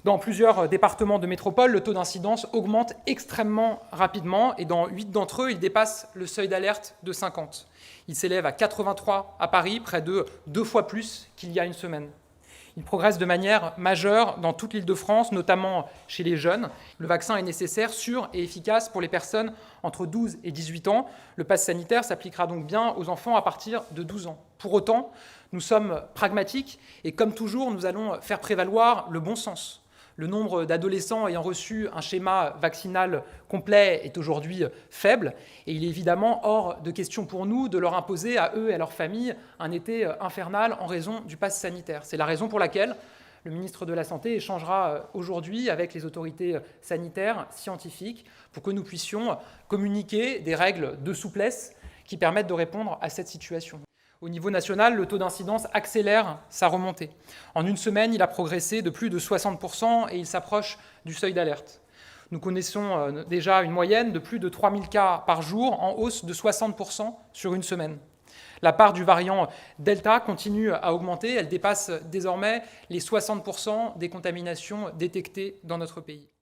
Dans plusieurs départements de métropole, le taux d'incidence augmente extrêmement rapidement et dans 8 d'entre eux, il dépasse le seuil d'alerte de 50. Il s'élève à 83 à Paris, près de 2 fois plus qu'il y a une semaine. Il progresse de manière majeure dans toute l'Île-de-France, notamment chez les jeunes. Le vaccin est nécessaire, sûr et efficace pour les personnes entre 12 et 18 ans. Le pass sanitaire s'appliquera donc bien aux enfants à partir de 12 ans. Pour autant, nous sommes pragmatiques et comme toujours, nous allons faire prévaloir le bon sens. Le nombre d'adolescents ayant reçu un schéma vaccinal complet est aujourd'hui faible et il est évidemment hors de question pour nous de leur imposer à eux et à leurs familles un été infernal en raison du pass sanitaire. C'est la raison pour laquelle le ministre de la Santé échangera aujourd'hui avec les autorités sanitaires, scientifiques, pour que nous puissions communiquer des règles de souplesse qui permettent de répondre à cette situation. Au niveau national, le taux d'incidence accélère sa remontée. En une semaine, il a progressé de plus de 60% et il s'approche du seuil d'alerte. Nous connaissons déjà une moyenne de plus de 3000 cas par jour, en hausse de 60% sur une semaine. La part du variant Delta continue à augmenter. Elle dépasse désormais les 60% des contaminations détectées dans notre pays.